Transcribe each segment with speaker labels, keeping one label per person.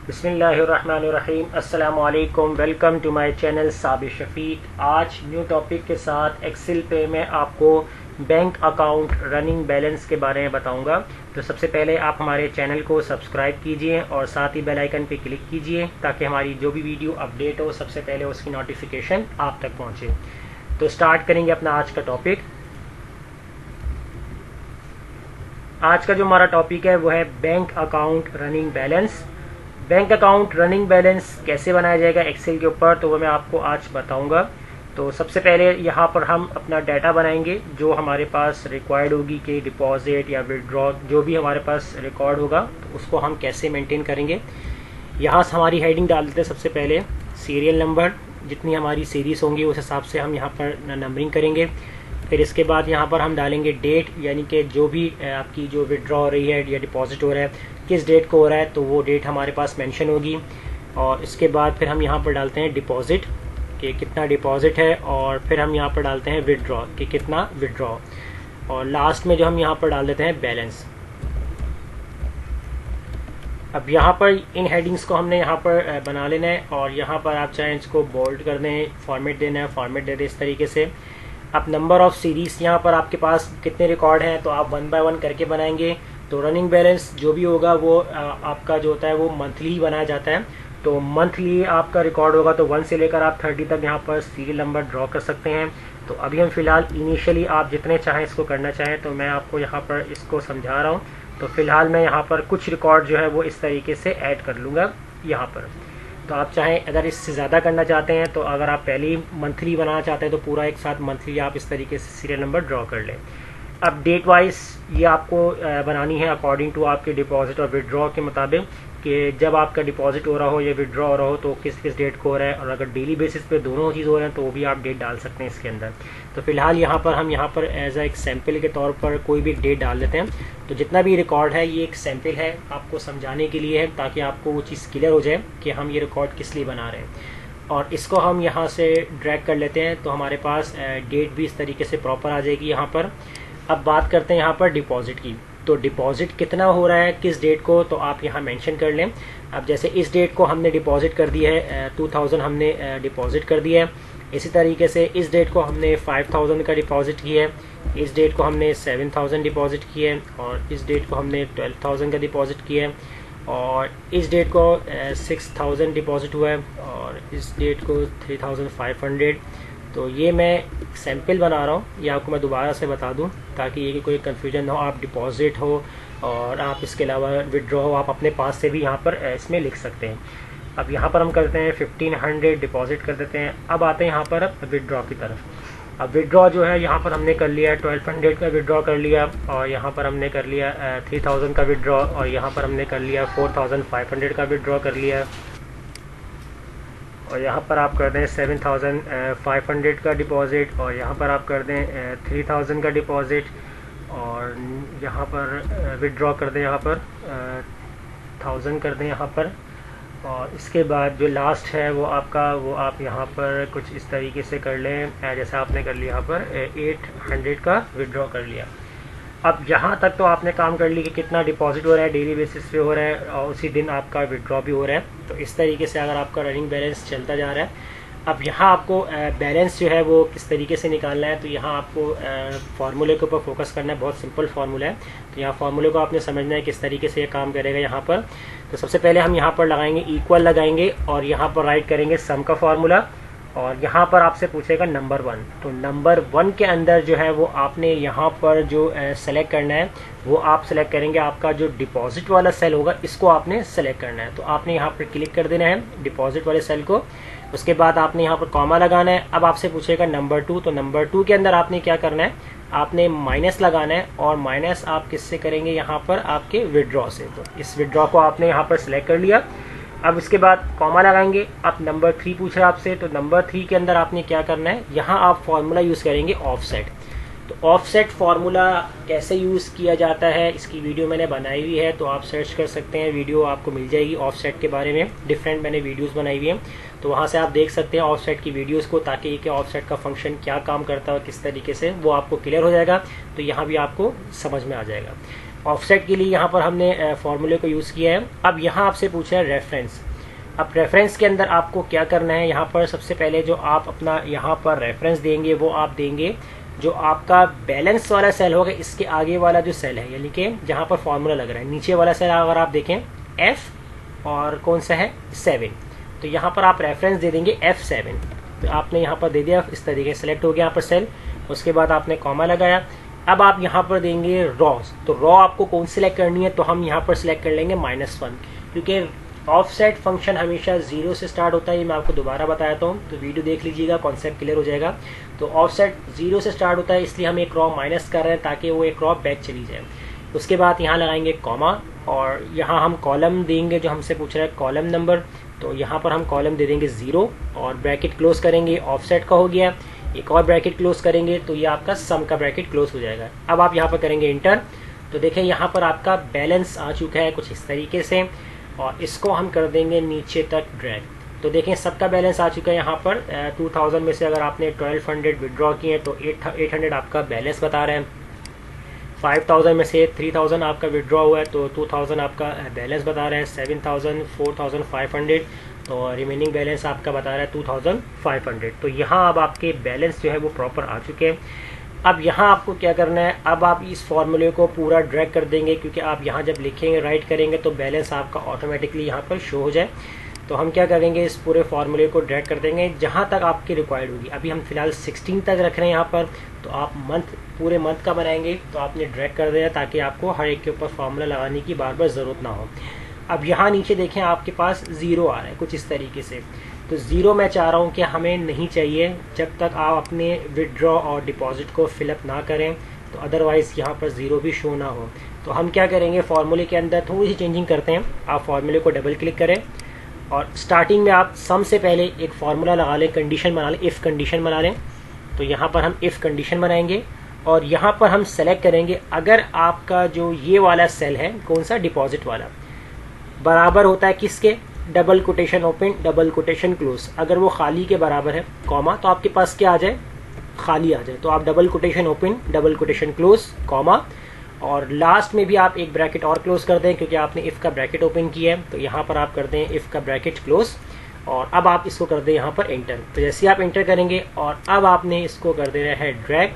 Speaker 1: बिस्मिल्लाहिर्रहमानिर्रहीम। अस्सलामु अलैकुम। Welcome to my channel Sabir Shafiq. आज न्यू टॉपिक के साथ एक्सेल पे मैं आपको बैंक अकाउंट रनिंग बैलेंस के बारे में बताऊंगा। तो सबसे पहले आप हमारे चैनल को सब्सक्राइब कीजिए और साथ ही बेल आइकन पे क्लिक कीजिए ताकि हमारी जो भी वीडियो अपडेट हो सबसे पहले उसकी नोटिफिकेशन आप तक पहुँचे। तो स्टार्ट करेंगे अपना आज का टॉपिक। आज का जो हमारा टॉपिक है वो है bank account running balance. Bank account running balance कैसे बनाया जाएगा एक्सेल के ऊपर, तो वो मैं आपको आज बताऊंगा। तो सबसे पहले यहाँ पर हम अपना डाटा बनाएंगे जो हमारे पास रिक्वायर्ड होगी कि डिपॉजिट या विड्रॉ जो भी हमारे पास रिकॉर्ड होगा तो उसको हम कैसे मेंटेन करेंगे। यहाँ से हमारी हेडिंग डाल देते हैं। सबसे पहले सीरियल नंबर, जितनी हमारी सीरीज होंगी उस हिसाब से हम यहाँ पर नंबरिंग करेंगे। फिर इसके बाद यहाँ पर हम डालेंगे डेट, यानी कि जो भी आपकी जो विड्रॉ हो रही है या डिपॉजिट हो रहा है किस डेट को हो रहा है तो वो डेट हमारे पास मेंशन होगी। और इसके बाद फिर हम यहाँ पर डालते हैं डिपॉजिट कि कितना डिपॉजिट है, और फिर हम यहाँ पर डालते हैं विड्रॉ कि कितना विड्रॉ, और लास्ट में जो हम यहाँ पर डाल देते हैं बैलेंस। अब यहाँ पर इन हेडिंग्स को हमने यहाँ पर बना लेना है, और यहाँ पर आप चाहें इसको बोल्ड कर दें, फॉर्मेट देना है, फॉर्मेट दे दें इस तरीके से। अब नंबर ऑफ सीरीज यहाँ पर आपके पास कितने रिकॉर्ड हैं तो आप 1 बाय 1 करके बनाएंगे। तो रनिंग बैलेंस जो भी होगा वो आपका जो होता है वो मंथली ही बनाया जाता है। तो मंथली आपका रिकॉर्ड होगा तो 1 से लेकर आप 30 तक यहाँ पर सीरियल नंबर ड्रॉ कर सकते हैं। तो अभी हम फिलहाल इनिशियली आप जितने चाहें इसको करना चाहें तो मैं आपको यहाँ पर इसको समझा रहा हूँ। तो फिलहाल मैं यहाँ पर कुछ रिकॉर्ड जो है वो इस तरीके से ऐड कर लूँगा यहाँ पर। तो आप चाहें अगर इससे ज़्यादा करना चाहते हैं तो अगर आप पहले ही मंथली बनाना चाहते हैं तो पूरा एक साथ मंथली आप इस तरीके से सीरियल नंबर ड्रॉ कर लें। अब डेट वाइज ये आपको बनानी है अकॉर्डिंग टू आपके डिपॉजिट और विड्रॉ के मुताबिक कि जब आपका डिपॉजिट हो रहा हो या विड्रॉ हो रहा हो तो किस किस डेट को हो रहा है, और अगर डेली बेसिस पे दोनों चीज़ हो रहे हैं तो वो भी आप डेट डाल सकते हैं इसके अंदर। तो फिलहाल यहाँ पर हम यहाँ पर एज अ एक सैम्पल के तौर पर कोई भी एक डेट डाल देते हैं। तो जितना भी रिकॉर्ड है ये एक सैम्पल है, आपको समझाने के लिए है ताकि आपको वो चीज़ क्लियर हो जाए कि हम ये रिकॉर्ड किस लिए बना रहे हैं। और इसको हम यहाँ से ड्रैग कर लेते हैं तो हमारे पास डेट भी इस तरीके से प्रॉपर आ जाएगी यहाँ पर। अब बात करते हैं यहाँ पर डिपॉजिट की। तो डिपॉजिट कितना हो रहा है किस डेट को तो आप यहाँ मेंशन कर लें। अब जैसे इस डेट को हमने डिपॉजिट कर दिया है 2000 हमने डिपॉजिट कर दिया है। इसी तरीके से इस डेट को हमने 5000 का डिपॉजिट किया है, इस डेट को हमने 7000 डिपॉजिट किया है, और इस डेट को हमने 12000 का डिपॉजिट किया है, और इस डेट को 6000 डिपॉजिट हुआ है, और इस डेट को 3500। तो ये मैं सैंपल बना रहा हूँ, ये आपको मैं दोबारा से बता दूँ ताकि ये कोई कन्फ्यूजन ना हो। आप डिपॉजिट हो और आप इसके अलावा विड्रॉ हो आप अपने पास से भी यहाँ पर इसमें लिख सकते हैं। अब यहाँ पर हम करते हैं 1500 डिपॉजिट कर देते हैं। अब आते हैं यहाँ पर विड्रॉ की तरफ। अब विड्रॉ जो है यहाँ पर हमने कर लिया 1200 का विड्रॉ कर लिया, और यहाँ पर हमने कर लिया 3000 का विड्रॉ, और यहाँ पर हमने कर लिया 4500 का विड्रॉ कर लिया, और यहाँ पर आप कर दें 7500 का डिपॉज़िट, और यहाँ पर आप कर दें 3000 का डिपॉज़िट, और यहाँ पर विड्रॉ कर दें यहाँ पर 1000 कर दें यहाँ पर। और इसके बाद जो लास्ट है वो आपका वो आप यहाँ पर कुछ इस तरीके से कर लें जैसे आपने कर लिया यहाँ पर 800 का विड्रॉ कर लिया। अब यहाँ तक तो आपने काम कर ली कि कितना डिपॉजिट हो रहा है डेली बेसिस पे हो रहा है, और उसी दिन आपका विड्रॉ भी हो रहा है। तो इस तरीके से अगर आपका रनिंग बैलेंस चलता जा रहा है। अब यहाँ आपको बैलेंस जो है वो किस तरीके से निकालना है, तो यहाँ आपको फार्मूले के ऊपर फोकस करना है। बहुत सिंपल फार्मूला है, तो यहाँ फार्मूले को आपने समझना है किस तरीके से ये काम करेगा यहाँ पर। तो सबसे पहले हम यहाँ पर लगाएंगे इक्वल लगाएंगे, और यहाँ पर राइट करेंगे सम का फार्मूला, और यहाँ पर आपसे पूछेगा नंबर 1। तो नंबर 1 के अंदर जो है वो आपने यहाँ पर जो सेलेक्ट करना है वो आप सेलेक्ट करेंगे। आपका जो डिपॉजिट वाला सेल होगा इसको आपने सेलेक्ट करना है, तो आपने यहाँ पर क्लिक कर देना है डिपॉजिट वाले सेल को। उसके बाद आपने यहाँ पर कॉमा लगाना है। अब आपसे पूछेगा नंबर 2, तो नंबर 2 के अंदर आपने क्या करना है, आपने माइनस लगाना है, और माइनस आप किससे करेंगे यहाँ पर आपके विड्रॉ से। तो इस विड्रॉ को आपने यहाँ पर सिलेक्ट कर लिया। अब इसके बाद कॉमा लगाएंगे। अब नंबर 3 पूछ रहा है आपसे, तो नंबर 3 के अंदर आपने क्या करना है, यहाँ आप फॉर्मूला यूज़ करेंगे ऑफसेट। तो ऑफसेट फार्मूला कैसे यूज़ किया जाता है इसकी वीडियो मैंने बनाई हुई है, तो आप सर्च कर सकते हैं, वीडियो आपको मिल जाएगी ऑफसेट के बारे में। डिफरेंट मैंने वीडियोस बनाई हुई हैं, तो वहाँ से आप देख सकते हैं ऑफसेट की वीडियोस को, ताकि कि ऑफसेट का फंक्शन क्या काम करता है और किस तरीके से वो आपको क्लियर हो जाएगा। तो यहाँ भी आपको समझ में आ जाएगा। ऑफसेट के लिए यहाँ पर हमने फॉर्मूले को यूज़ किया है। अब यहाँ आपसे पूछा है रेफरेंस। अब रेफरेंस के अंदर आपको क्या करना है, यहाँ पर सबसे पहले जो आप अपना यहाँ पर रेफरेंस देंगे वो आप देंगे जो आपका बैलेंस वाला सेल होगा, इसके आगे वाला जो सेल है, यानी कि जहाँ पर फॉर्मूला लग रहा है नीचे वाला सेल अगर आप देखें F और कौन सा है 7, तो यहाँ पर आप रेफरेंस दे देंगे F7। तो आपने यहाँ पर दे दिया, इस तरीके से सेलेक्ट हो गया यहाँ पर सेल। उसके बाद आपने कॉमा लगाया। अब आप यहाँ पर देंगे रॉ। तो रॉ आपको कौन सिलेक्ट करनी है, तो हम यहाँ पर सिलेक्ट कर लेंगे -1, क्योंकि ऑफसेट फंक्शन हमेशा 0 से स्टार्ट होता है। ये मैं आपको दोबारा बताता हूँ, तो वीडियो देख लीजिएगा, कॉन्सेप्ट क्लियर हो जाएगा। तो ऑफसेट 0 से स्टार्ट होता है, इसलिए हम एक रॉ माइनस कर रहे हैं ताकि वो एक रॉ बैक चली जाए। उसके बाद यहाँ लगाएंगे कॉमा और यहाँ हम कॉलम देंगे जो हमसे पूछ रहा है कॉलम नंबर। तो यहाँ पर हम कॉलम दे देंगे 0 और ब्रैकेट क्लोज करेंगे, ऑफसेट का हो गया। एक और ब्रैकेट क्लोज करेंगे तो ये आपका सम का ब्रैकेट क्लोज हो जाएगा। अब आप यहाँ पर करेंगे इंटर, तो देखें यहाँ पर आपका बैलेंस आ चुका है कुछ इस तरीके से, और इसको हम कर देंगे नीचे तक ड्रैग। तो देखें सबका बैलेंस आ चुका है यहाँ पर। 2000 में से अगर आपने 1200 विड्रॉ किए तो 800 आपका बैलेंस बता रहा है। 5000 में से 3000 आपका विड्रॉ हुआ है तो 2000 आपका बैलेंस बता रहा है। 7000, 4500 तो रिमेनिंग बैलेंस आपका बता रहा है 2500। तो यहाँ अब आपके बैलेंस जो है वो प्रॉपर आ चुके हैं। अब यहाँ आपको क्या करना है, अब आप इस फॉर्मूले को पूरा ड्रैग कर देंगे, क्योंकि आप यहाँ जब लिखेंगे राइट करेंगे तो बैलेंस आपका ऑटोमेटिकली यहाँ पर शो हो जाए। तो हम क्या करेंगे, इस पूरे फॉर्मूले को ड्रैग कर देंगे जहाँ तक आपकी रिक्वायर्ड होगी। अभी हम फिलहाल 16 तक रख रहे हैं यहाँ पर, तो आप पूरे मंथ का बनाएंगे तो आपने ड्रैग कर दिया ताकि आपको हर एक के ऊपर फॉर्मूला लगाने की बार बार ज़रूरत ना हो। अब यहाँ नीचे देखें आपके पास 0 आ रहा है कुछ इस तरीके से। तो 0 मैं चाह रहा हूँ कि हमें नहीं चाहिए जब तक आप अपने विड्रॉ और डिपॉजिट को फिलअप ना करें, तो अदरवाइज़ यहाँ पर 0 भी शो ना हो। तो हम क्या करेंगे, फॉर्मूले के अंदर थोड़ी सी चेंजिंग करते हैं। आप फॉर्मूले को डबल क्लिक करें और स्टार्टिंग में आप सम से पहले एक फार्मूला लगा लें, कंडीशन बना लें, इफ़ कंडीशन बना लें। तो यहाँ पर हम इफ़ कंडीशन बनाएंगे और यहाँ पर हम सेलेक्ट करेंगे अगर आपका जो ये वाला सेल है कौन सा, डिपॉजिट वाला, बराबर होता है किसके, double quotation open double quotation close. अगर वो खाली के बराबर है कॉमा, तो आपके पास क्या आ जाए, खाली आ जाए। तो आप double quotation open double quotation close comma, और लास्ट में भी आप एक ब्रैकेट और क्लोज कर दें क्योंकि आपने इफ़ का ब्रैकेट ओपन किया है। तो यहाँ पर आप कर दें इफ़ का ब्रैकेट क्लोज और अब आप इसको कर दें यहाँ पर एंटर। तो जैसे आप एंटर करेंगे और अब आपने इसको कर देना है ड्रैग,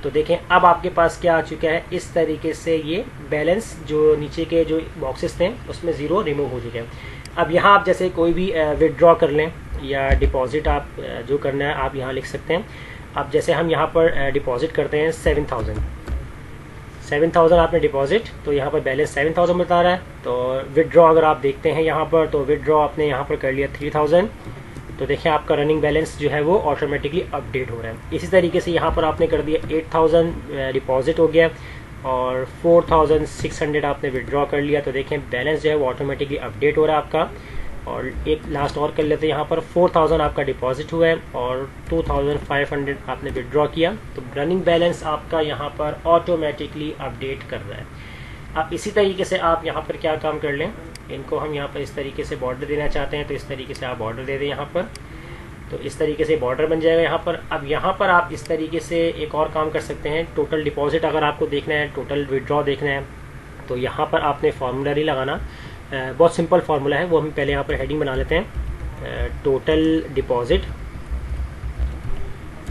Speaker 1: तो देखें अब आपके पास क्या आ चुका है, इस तरीके से ये बैलेंस जो नीचे के जो बॉक्सेस थे उसमें 0 रिमूव हो चुके हैं। अब यहाँ आप जैसे कोई भी विदड्रॉ कर लें या डिपॉजिट आप जो करना है आप यहाँ लिख सकते हैं। अब जैसे हम यहाँ पर डिपॉजिट करते हैं 7000 आपने डिपॉजिट, तो यहाँ पर बैलेंस 7000 बता रहा है। तो विदड्रॉ अगर आप देखते हैं यहाँ पर, तो विदड्रॉ आपने यहाँ पर कर लिया 3000, तो देखिए आपका रनिंग बैलेंस जो है वो ऑटोमेटिकली अपडेट हो रहा है। इसी तरीके से यहाँ पर आपने कर दिया 8000 डिपॉजिट हो गया और 4600 आपने विड्रॉ कर लिया, तो देखें बैलेंस जो है वो ऑटोमेटिकली अपडेट हो रहा है आपका। और एक लास्ट और कर लेते हैं, यहाँ पर 4000 आपका डिपॉजिट हुआ है और 2500 आपने विड्रॉ किया, तो रनिंग बैलेंस आपका यहाँ पर ऑटोमेटिकली अपडेट कर रहा है। अब इसी तरीके से आप यहाँ पर क्या काम कर लें, इनको हम यहाँ पर इस तरीके से बॉर्डर देना चाहते हैं तो इस तरीके से आप बॉर्डर दे दें यहाँ पर, तो इस तरीके से बॉर्डर बन जाएगा यहाँ पर। अब यहाँ पर आप इस तरीके से एक और काम कर सकते हैं, टोटल डिपॉजिट अगर आपको देखना है, टोटल विड्रॉ देखना है, तो यहाँ पर आपने फार्मूला नहीं लगाना, बहुत सिंपल फार्मूला है, वो हम पहले यहाँ पर हेडिंग बना लेते हैं, टोटल डिपॉजिट,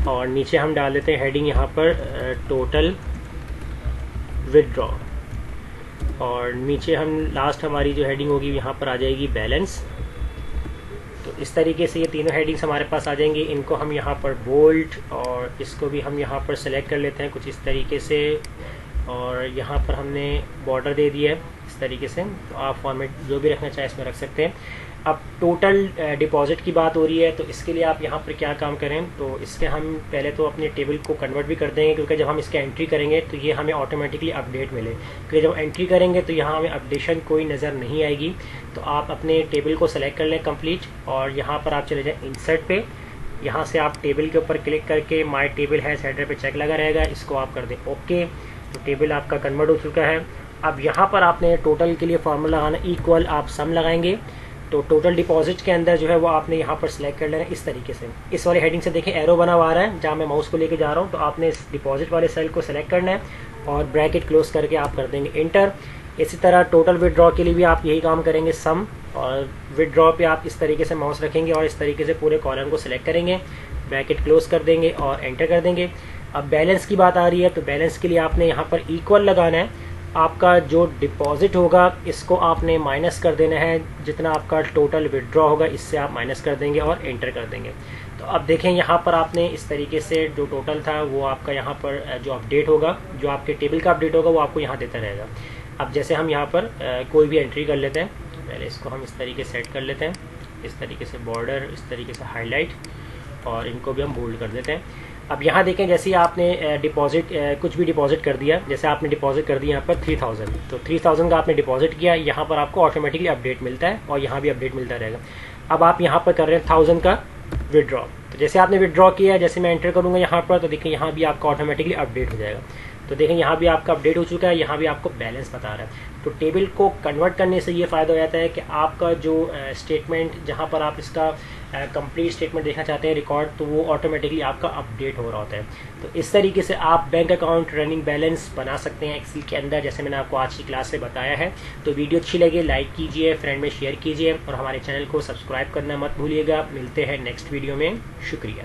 Speaker 1: और नीचे हम डाल देते हैं हेडिंग यहाँ पर टोटल विड्रॉ, और नीचे हम लास्ट हमारी जो हेडिंग होगी यहाँ पर आ जाएगी बैलेंस। तो इस तरीके से ये तीनों हेडिंग्स हमारे पास आ जाएंगी। इनको हम यहाँ पर बोल्ड और इसको भी हम यहाँ पर सेलेक्ट कर लेते हैं कुछ इस तरीके से, और यहाँ पर हमने बॉर्डर दे दिया है इस तरीके से। तो आप फॉर्मेट जो भी रखना चाहें इसमें रख सकते हैं। अब टोटल डिपॉजिट की बात हो रही है, तो इसके लिए आप यहाँ पर क्या काम करें, तो इसके हम पहले तो अपने टेबल को कन्वर्ट भी कर देंगे, क्योंकि जब हम इसके एंट्री करेंगे तो ये हमें ऑटोमेटिकली अपडेट मिले, क्योंकि जब एंट्री करेंगे तो यहाँ हमें अपडेशन कोई नज़र नहीं आएगी। तो आप अपने टेबल को सेलेक्ट कर लें कंप्लीट, और यहाँ पर आप चले जाएँ इंसर्ट पे, यहाँ से आप टेबल के ऊपर क्लिक करके माई टेबल है हेडर पे चेक लगा रहेगा, इसको आप कर दें ओके। तो टेबल आपका कन्वर्ट हो चुका है। अब यहाँ पर आपने टोटल के लिए फार्मूला लगाना, इक्वल आप सम लगाएंगे। तो टोटल डिपॉजिट के अंदर जो है वो आपने यहाँ पर सिलेक्ट कर लेना है इस तरीके से। इस वाले हेडिंग से देखें एरो बना हुआ है, जहाँ मैं माउस को लेके जा रहा हूँ, तो आपने इस डिपॉजिट वाले सेल को सिलेक्ट करना है और ब्रैकेट क्लोज करके आप कर देंगे इंटर। इसी तरह टोटल विदड्रॉ के लिए भी आप यही काम करेंगे, सम, और विदड्रॉ पे आप इस तरीके से माउस रखेंगे और इस तरीके से पूरे कॉलम को सिलेक्ट करेंगे, ब्रैकेट क्लोज कर देंगे और एंटर कर देंगे। अब बैलेंस की बात आ रही है, तो बैलेंस के लिए आपने यहाँ पर इक्वल लगाना है। आपका जो डिपॉजिट होगा इसको आपने माइनस कर देना है, जितना आपका टोटल विदड्रॉ होगा इससे आप माइनस कर देंगे और एंटर कर देंगे। तो अब देखें यहाँ पर आपने इस तरीके से जो टोटल था वो आपका यहाँ पर जो अपडेट होगा, जो आपके टेबल का अपडेट होगा वो आपको यहाँ देता रहेगा। अब जैसे हम यहाँ पर कोई भी एंट्री कर लेते हैं, पहले इसको हम इस तरीके सेट कर लेते हैं, इस तरीके से बॉर्डर, इस तरीके से हाईलाइट, और इनको भी हम बोल्ड कर देते हैं। अब यहाँ देखें जैसे ही आपने डिपॉजिट कुछ भी डिपॉजिट कर दिया, जैसे आपने डिपॉजिट कर दिया यहाँ पर 3000, तो 3000 का आपने डिपॉजिट किया, यहाँ पर आपको ऑटोमेटिकली अपडेट मिलता है और यहाँ भी अपडेट मिलता रहेगा। अब आप यहाँ पर कर रहे हैं 1000 का विदड्रॉ, तो जैसे आपने विदड्रॉ किया, जैसे मैं एंटर करूँगा यहाँ पर, तो देखिए यहाँ भी आपका ऑटोमेटिकली अपडेट हो जाएगा। तो देखें यहाँ भी आपका अपडेट हो चुका है, यहाँ भी आपको बैलेंस बता रहा है। तो टेबल को कन्वर्ट करने से ये फ़ायदा हो जाता है कि आपका जो स्टेटमेंट, जहाँ पर आप इसका कंप्लीट स्टेटमेंट देखना चाहते हैं रिकॉर्ड, तो वो ऑटोमेटिकली आपका अपडेट हो रहा होता है। तो इस तरीके से आप बैंक अकाउंट रनिंग बैलेंस बना सकते हैं एक्सेल के अंदर, जैसे मैंने आपको आज की क्लास से बताया है। तो वीडियो अच्छी लगे लाइक कीजिए, फ्रेंड में शेयर कीजिए और हमारे चैनल को सब्सक्राइब करना मत भूलिएगा। मिलते हैं नेक्स्ट वीडियो में, शुक्रिया।